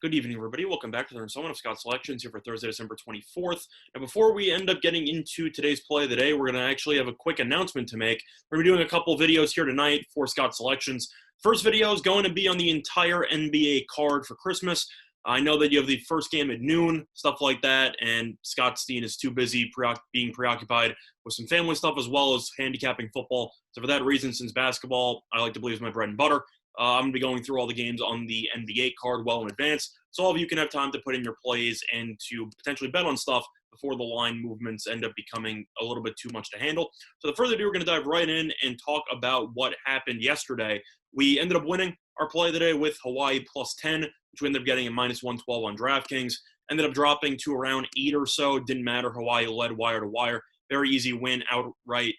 Good evening, everybody. Welcome back to the installment of Scott's Selections here for Thursday, December 24th. Now, before we end up getting into today's play of the day, we're going to actually have a quick announcement to make. We're going to be doing a couple videos here tonight for Scott's Selections. First video is going to be on the entire NBA card for Christmas. I know that you have the first game at noon, stuff like that, and Scott Steen is too busy being preoccupied with some family stuff as well as handicapping football. So for that reason, since basketball, I like to believe, is my bread and butter, I'm going to be going through all the games on the NBA card well in advance, so all of you can have time to put in your plays and to potentially bet on stuff before the line movements end up becoming a little bit too much to handle. So the further ado, we're going to dive right in and talk about what happened yesterday. We ended up winning our play of the day with Hawaii plus 10, which we ended up getting a minus 112 on DraftKings. Ended up dropping to around 8 or so. Didn't matter. Hawaii led wire to wire. Very easy win outright,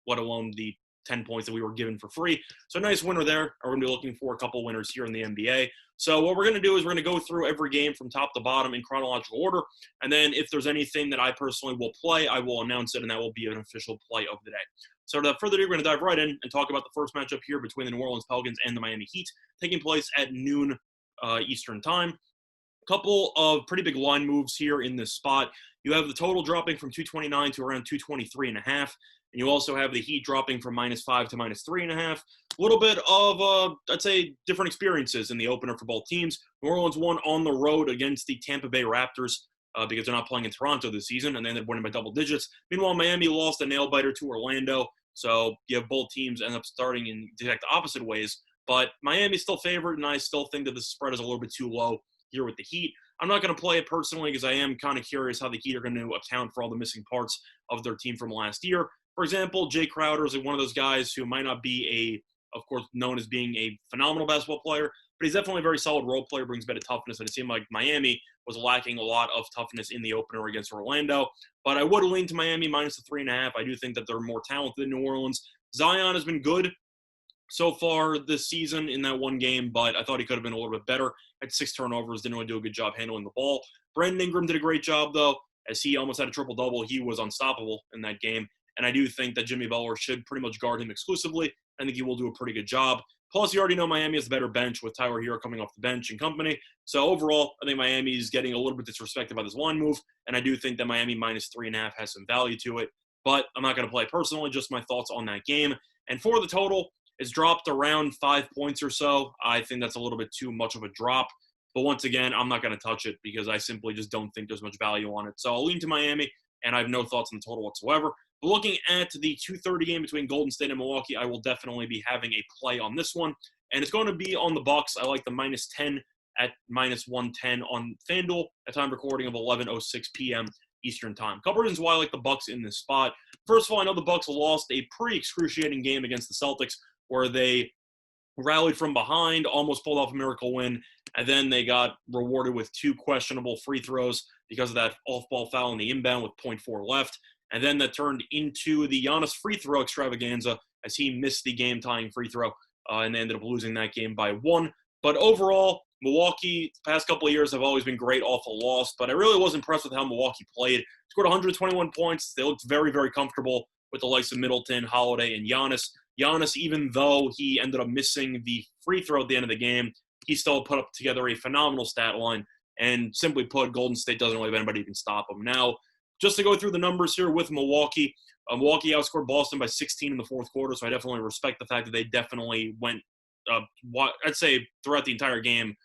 let alone the 10 points that we were given for free. So nice winner there. We're going to be looking for a couple winners here in the NBA. So what we're going to do is we're going to go through every game from top to bottom in chronological order. And then if there's anything that I personally will play, I will announce it, and that will be an official play of the day. So without further ado, we're going to dive right in and talk about the first matchup here between the New Orleans Pelicans and the Miami Heat, taking place at noon Eastern time. A couple of pretty big line moves here in this spot. You have the total dropping from 229 to around 223.5. And you also have the Heat dropping from -5 to -3.5. A little bit of, I'd say, different experiences in the opener for both teams. New Orleans won on the road against the Tampa Bay Raptors because they're not playing in Toronto this season, and they ended up winning by double digits. Meanwhile, Miami lost a nail-biter to Orlando. So you have both teams end up starting in exact opposite ways. But Miami's still favored, and I still think that the spread is a little bit too low here with the Heat. I'm not going to play it personally because I am kind of curious how the Heat are going to account for all the missing parts of their team from last year. For example, Jay Crowder is one of those guys who might not be of course, known as being a phenomenal basketball player, but he's definitely a very solid role player, brings a bit of toughness, and it seemed like Miami was lacking a lot of toughness in the opener against Orlando. But I would lean to Miami minus the 3.5. I do think that they're more talented than New Orleans. Zion has been good so far this season in that one game, but I thought he could have been a little bit better. Had 6 turnovers, didn't really do a good job handling the ball. Brandon Ingram did a great job, though, as he almost had a triple-double. He was unstoppable in that game. And I do think that Jimmy Butler should pretty much guard him exclusively. I think he will do a pretty good job. Plus, you already know Miami has the better bench with Tyler Hero coming off the bench and company. So overall, I think Miami is getting a little bit disrespected by this line move. And I do think that Miami minus 3.5 has some value to it. But I'm not going to play personally, just my thoughts on that game. And for the total, it's dropped around 5 points or so. I think that's a little bit too much of a drop. But once again, I'm not going to touch it because I simply just don't think there's much value on it. So I'll lean to Miami, and I have no thoughts on the total whatsoever. But looking at the 2:30 game between Golden State and Milwaukee, I will definitely be having a play on this one. And it's going to be on the Bucks. I like the minus 10 at minus 110 on FanDuel at time recording of 11:06 p.m. Eastern time. A couple reasons why I like the Bucks in this spot. First of all, I know the Bucks lost a pretty excruciating game against the Celtics where they rallied from behind, almost pulled off a miracle win, and then they got rewarded with 2 questionable free throws because of that off-ball foul in the inbound with .4 left. And then that turned into the Giannis free throw extravaganza as he missed the game-tying free throw, and they ended up losing that game by 1. But overall, Milwaukee, the past couple of years, have always been great off a loss, but I really was impressed with how Milwaukee played. Scored 121 points. They looked very, very comfortable with the likes of Middleton, Holiday, and Giannis. Giannis, even though he ended up missing the free throw at the end of the game, he still put up together a phenomenal stat line. And simply put, Golden State doesn't really have anybody who can stop them. Now, just to go through the numbers here with Milwaukee, Milwaukee outscored Boston by 16 in the fourth quarter, so I definitely respect the fact that they definitely went, I'd say, throughout the entire game,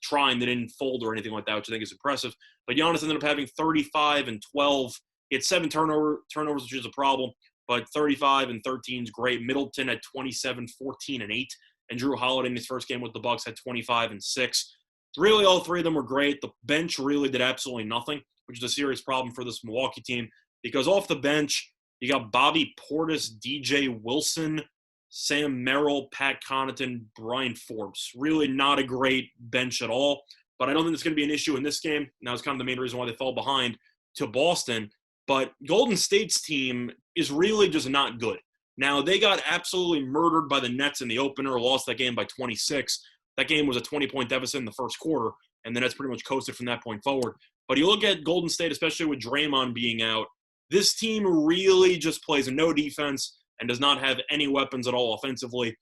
trying. They didn't fold or anything like that, which I think is impressive. But Giannis ended up having 35 and 12. He had 7 turnovers, which is a problem, but 35 and 13 is great. Middleton had 27, 14, and 8. And Drew Holiday in his first game with the Bucks had 25 and 6. Really, all 3 of them were great. The bench really did absolutely nothing, which is a serious problem for this Milwaukee team because off the bench, you got Bobby Portis, DJ Wilson, Sam Merrill, Pat Connaughton, Brian Forbes. Really not a great bench at all, but I don't think it's going to be an issue in this game. And that was kind of the main reason why they fell behind to Boston. But Golden State's team is really just not good. Now, they got absolutely murdered by the Nets in the opener, lost that game by 26. That game was a 20-point deficit in the first quarter, and the Nets pretty much coasted from that point forward. But you look at Golden State, especially with Draymond being out, this team really just plays a no defense and does not have any weapons at all offensively.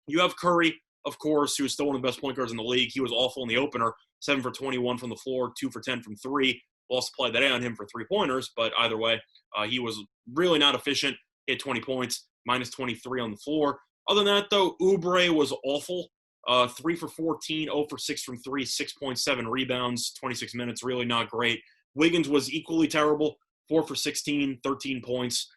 You have Curry, of course, who is still one of the best point guards in the league. He was awful in the opener, 7 for 21 from the floor, 2 for 10 from three. Lost the play that day on him for three-pointers, but either way, he was really not efficient. Hit 20 points, minus 23 on the floor. Other than that, though, Oubre was awful. 3 for 14, 0 for 6 from 3, 6.7 rebounds, 26 minutes, really not great. Wiggins was equally terrible, 4 for 16, 13 points.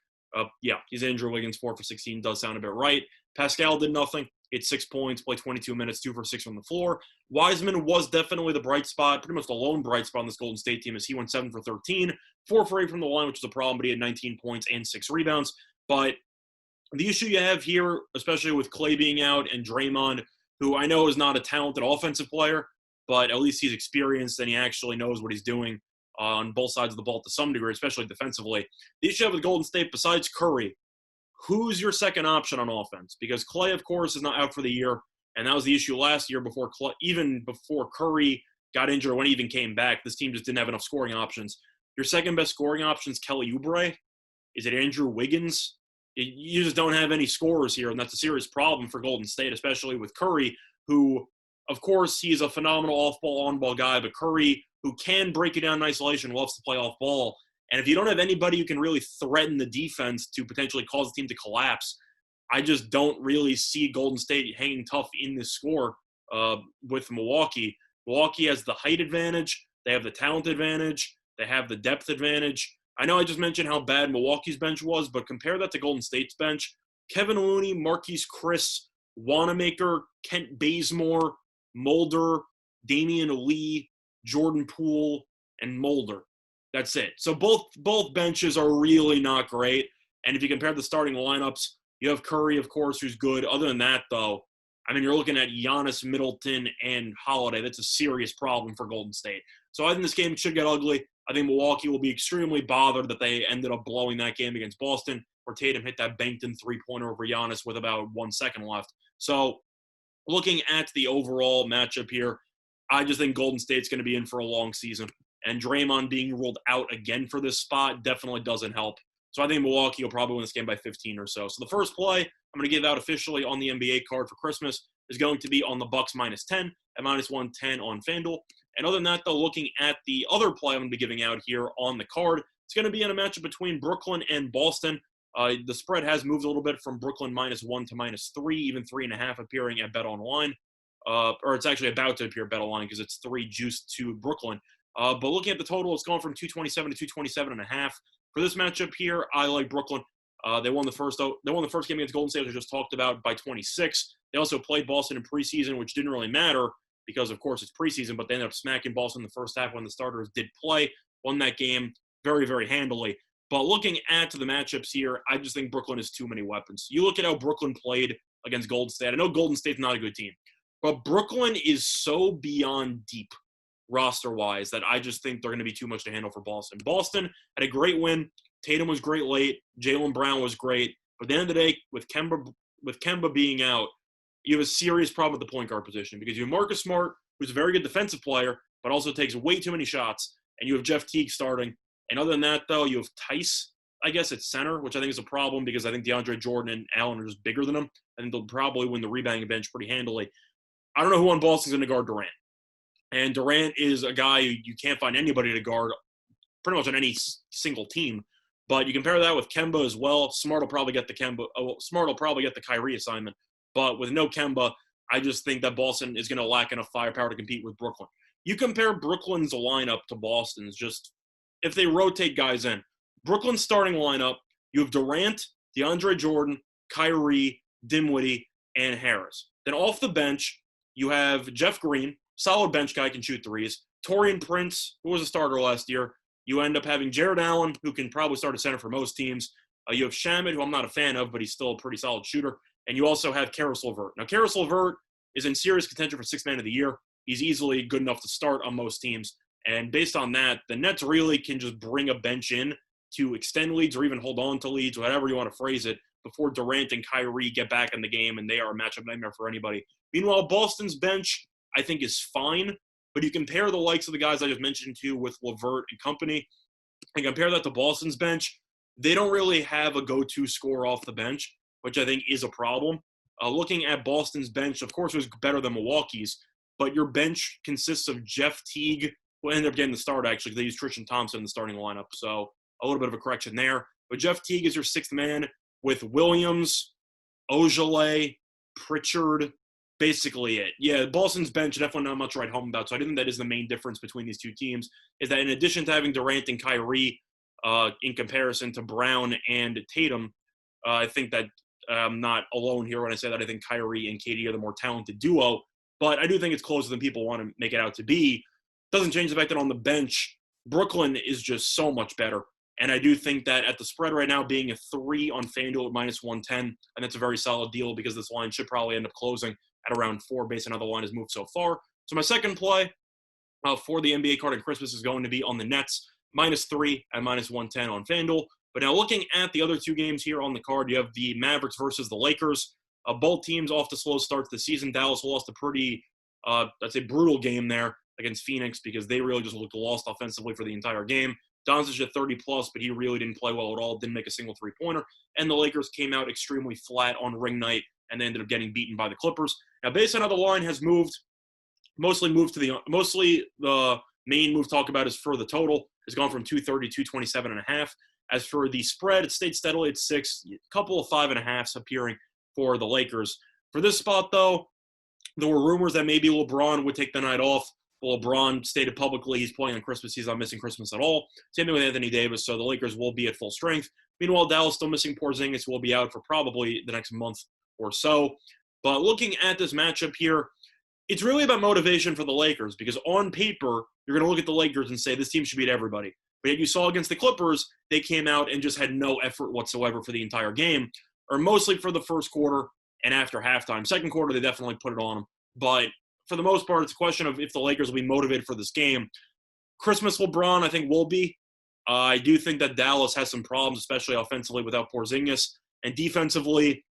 Yeah, he's Andrew Wiggins, 4 for 16, does sound a bit right. Pascal did nothing, hit 6 points, played 22 minutes, 2 for 6 from the floor. Wiseman was definitely the bright spot, pretty much the lone bright spot on this Golden State team, as he went 7 for 13, 4 for 8 from the line, which is a problem, but he had 19 points and 6 rebounds. But the issue you have here, especially with Klay being out and Draymond, who I know is not a talented offensive player, but at least he's experienced and he actually knows what he's doing on both sides of the ball to some degree, especially defensively. The issue with Golden State, besides Curry, who's your second option on offense? Because Klay, of course, is not out for the year, and that was the issue last year even before Curry got injured or when he even came back. This team just didn't have enough scoring options. Your second best scoring option is Kelly Oubre. Is it Andrew Wiggins? You just don't have any scorers here, and that's a serious problem for Golden State, especially with Curry, who, of course, he's a phenomenal off-ball, on-ball guy, but Curry, who can break it down in isolation, loves to play off-ball. And if you don't have anybody who can really threaten the defense to potentially cause the team to collapse, I just don't really see Golden State hanging tough in this score with Milwaukee. Milwaukee has the height advantage. They have the talent advantage. They have the depth advantage. I know I just mentioned how bad Milwaukee's bench was, but compare that to Golden State's bench. Kevin Looney, Marquise Chris, Wanamaker, Kent Bazemore, Mulder, Damian Lee, Jordan Poole, and Mulder. That's it. So both benches are really not great. And if you compare the starting lineups, you have Curry, of course, who's good. Other than that, though, I mean, you're looking at Giannis, Middleton, and Holiday. That's a serious problem for Golden State. So I think this game should get ugly. I think Milwaukee will be extremely bothered that they ended up blowing that game against Boston, where Tatum hit that banked-in three-pointer over Giannis with about 1 second left. So looking at the overall matchup here, I just think Golden State's going to be in for a long season. And Draymond being ruled out again for this spot definitely doesn't help. So I think Milwaukee will probably win this game by 15 or so. So the first play I'm going to give out officially on the NBA card for Christmas is going to be on the Bucks minus 10 at minus 110 on FanDuel. And other than that, though, looking at the other play I'm going to be giving out here on the card, it's going to be in a matchup between Brooklyn and Boston. The spread has moved a little bit from Brooklyn minus 1 to minus 3, even 3.5 appearing at BetOnline. Or it's actually about to appear at BetOnline because it's 3 juiced to Brooklyn. But looking at the total, it's going from 227 to 227.5. For this matchup here, I like Brooklyn. They won the first game against Golden State, which I just talked about, by 26. They also played Boston in preseason, which didn't really matter because, of course, it's preseason, but they ended up smacking Boston in the first half when the starters did play. Won that game very, very handily. But looking at the matchups here, I just think Brooklyn has too many weapons. You look at how Brooklyn played against Golden State. I know Golden State's not a good team, but Brooklyn is so beyond deep roster-wise that I just think they're going to be too much to handle for Boston. Boston had a great win. Tatum was great late. Jaylen Brown was great. But at the end of the day, with Kemba being out, you have a serious problem at the point guard position because you have Marcus Smart, who's a very good defensive player, but also takes way too many shots, and you have Jeff Teague starting. And other than that, though, you have Tice, I guess, at center, which I think is a problem because I think DeAndre Jordan and Allen are just bigger than him. I think they'll probably win the rebounding bench pretty handily. I don't know who on Boston's going to guard Durant. And Durant is a guy you can't find anybody to guard pretty much on any single team. But you compare that with Kemba as well. Smart will probably get the Kyrie assignment. But with no Kemba, I just think that Boston is going to lack enough firepower to compete with Brooklyn. You compare Brooklyn's lineup to Boston's, just if they rotate guys in. Brooklyn's starting lineup, you have Durant, DeAndre Jordan, Kyrie, Dinwiddie, and Harris. Then off the bench, you have Jeff Green, solid bench guy, can shoot threes. Taurean Prince, who was a starter last year. You end up having Jared Allen, who can probably start at center for most teams. You have Shamet, who I'm not a fan of, but he's still a pretty solid shooter. And you also have Karis LeVert. Now, Karis LeVert is in serious contention for Sixth Man of the Year. He's easily good enough to start on most teams. And based on that, the Nets really can just bring a bench in to extend leads or even hold on to leads, whatever you want to phrase it, before Durant and Kyrie get back in the game, and they are a matchup nightmare for anybody. Meanwhile, Boston's bench, I think, is fine. But you compare the likes of the guys I just mentioned to with LeVert and company, and compare that to Boston's bench, they don't really have a go-to scorer off the bench, which I think is a problem. Looking at Boston's bench, of course, it was better than Milwaukee's, but your bench consists of Jeff Teague, who ended up getting the start, actually, because they used Tristan Thompson in the starting lineup. So a little bit of a correction there. But Jeff Teague is your sixth man with Williams, Ojale, Pritchard, basically it. Yeah, Boston's bench, definitely not much to write home about. So I think that is the main difference between these two teams, is that in addition to having Durant and Kyrie in comparison to Brown and Tatum, I think that I'm not alone here when I say that I think Kyrie and KD are the more talented duo. But I do think it's closer than people want to make it out to be. Doesn't change the fact that on the bench, Brooklyn is just so much better. And I do think that at the spread right now, being a 3 on FanDuel at -110, and that's a very solid deal because this line should probably end up closing at around 4 based on how the line has moved so far. So my second play for the NBA card at Christmas is going to be on the Nets, -3 at -110 on FanDuel. But now looking at the other two games here on the card, you have the Mavericks versus the Lakers. Both teams off to slow starts this season. Dallas lost a pretty, I'd say, brutal game there against Phoenix because they really just looked lost offensively for the entire game. Doncic at 30+, but he really didn't play well at all, didn't make a single three-pointer. And the Lakers came out extremely flat on ring night, and they ended up getting beaten by the Clippers. Now, based on how the line has moved, mostly the main move to talk about is for the total. It's gone from 230 to 227.5. As for the spread, it stayed steadily at 6, a couple of 5.5s appearing for the Lakers. For this spot, though, there were rumors that maybe LeBron would take the night off. LeBron stated publicly he's playing on Christmas. He's not missing Christmas at all. Same thing with Anthony Davis, so the Lakers will be at full strength. Meanwhile, Dallas still missing Porzingis, will be out for probably the next month or so. But looking at this matchup here, it's really about motivation for the Lakers because on paper, you're going to look at the Lakers and say this team should beat everybody. But yet you saw against the Clippers, they came out and just had no effort whatsoever for the entire game, or mostly for the first quarter and after halftime. Second quarter, they definitely put it on them. But for the most part, it's a question of if the Lakers will be motivated for this game. Christmas LeBron, I think, will be. I do think that Dallas has some problems, especially offensively without Porzingis. And defensively,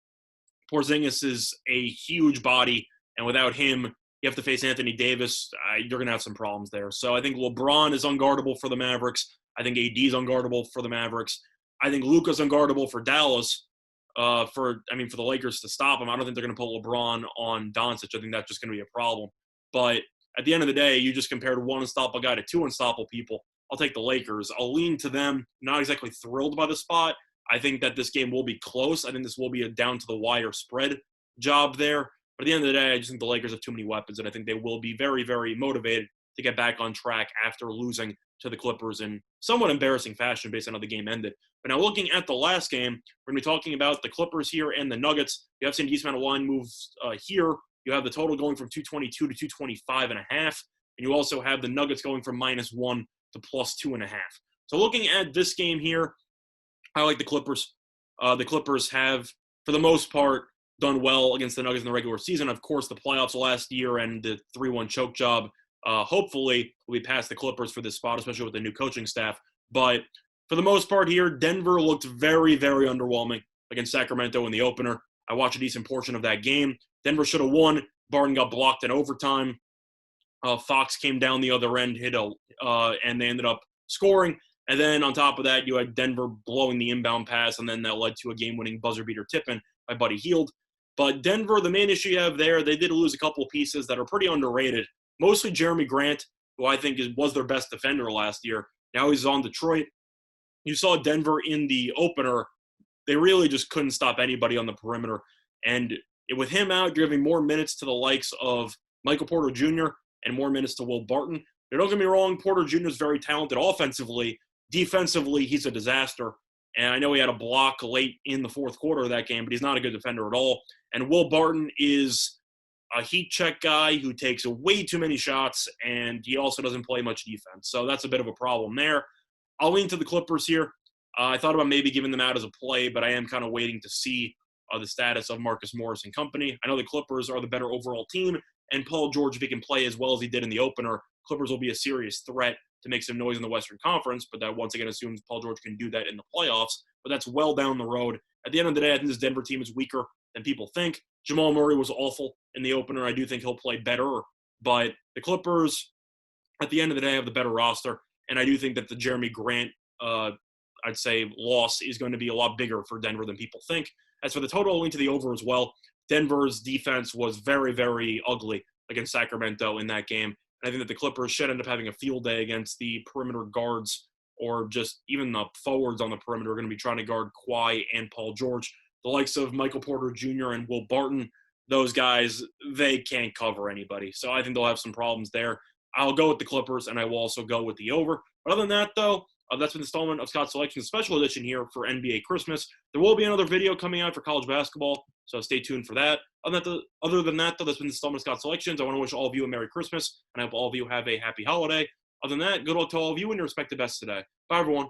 Porzingis is a huge body, and without him, you have to face Anthony Davis. You're going to have some problems there. So I think LeBron is unguardable for the Mavericks. I think AD is unguardable for the Mavericks. I think Luka's unguardable for Dallas. For the Lakers to stop him, I don't think they're going to put LeBron on Doncic. I think that's just going to be a problem. But at the end of the day, you just compared one unstoppable guy to two unstoppable people. I'll take the Lakers. I'll lean to them. Not exactly thrilled by the spot. I think that this game will be close. I think this will be a down-to-the-wire spread job there. But at the end of the day, I just think the Lakers have too many weapons, and I think they will be very, very motivated to get back on track after losing to the Clippers in somewhat embarrassing fashion based on how the game ended. But now looking at the last game, we're going to be talking about the Clippers here and the Nuggets. You have seen a decent amount of line moves here. You have the total going from 222 to 225.5, and you also have the Nuggets going from -1 to +2.5. So looking at this game here, I like the Clippers. The Clippers have, for the most part, done well against the Nuggets in the regular season. Of course, the playoffs last year and the 3-1 choke job hopefully will be past the Clippers for this spot, especially with the new coaching staff. But for the most part here, Denver looked very, very underwhelming against Sacramento in the opener. I watched a decent portion of that game. Denver should have won. Barton got blocked in overtime. Fox came down the other end, and they ended up scoring. And then on top of that, you had Denver blowing the inbound pass, and then that led to a game-winning buzzer-beater tip-in by Buddy Hield. But Denver, the main issue you have there, they did lose a couple of pieces that are pretty underrated. Mostly Jeremy Grant, who I think was their best defender last year. Now he's on Detroit. You saw Denver in the opener. They really just couldn't stop anybody on the perimeter. And with him out, you're giving more minutes to the likes of Michael Porter Jr. and more minutes to Will Barton. Now, don't get me wrong, Porter Jr. is very talented offensively. Defensively, he's a disaster. And I know he had a block late in the fourth quarter of that game, but he's not a good defender at all. And Will Barton is a heat check guy who takes way too many shots, and he also doesn't play much defense. So that's a bit of a problem there. I'll lean to the Clippers here. I thought about maybe giving them out as a play, but I am kind of waiting to see the status of Marcus Morris and company. I know the Clippers are the better overall team, and Paul George, if he can play as well as he did in the opener, Clippers will be a serious threat to make some noise in the Western Conference, but that once again assumes Paul George can do that in the playoffs, but that's well down the road. At the end of the day, I think this Denver team is weaker than people think. Jamal Murray was awful in the opener. I do think he'll play better, but the Clippers, at the end of the day, have the better roster, and I do think that the Jeremy Grant, I'd say, loss is going to be a lot bigger for Denver than people think. As for the total, I'll lean to the over as well. Denver's defense was very, very ugly against Sacramento in that game. And I think that the Clippers should end up having a field day against the perimeter guards, or just even the forwards on the perimeter are going to be trying to guard Kawhi and Paul George. The likes of Michael Porter Jr. and Will Barton, those guys, they can't cover anybody. So I think they'll have some problems there. I'll go with the Clippers, and I will also go with the over. But other than that, though, that's been the installment of Scott's Selections special edition here for NBA Christmas. There will be another video coming out for college basketball, so stay tuned for that. Other than that, though, that's been the installment of Scott's Selections. I want to wish all of you a Merry Christmas, and I hope all of you have a happy holiday. Other than that, good luck to all of you and your respective best today. Bye, everyone.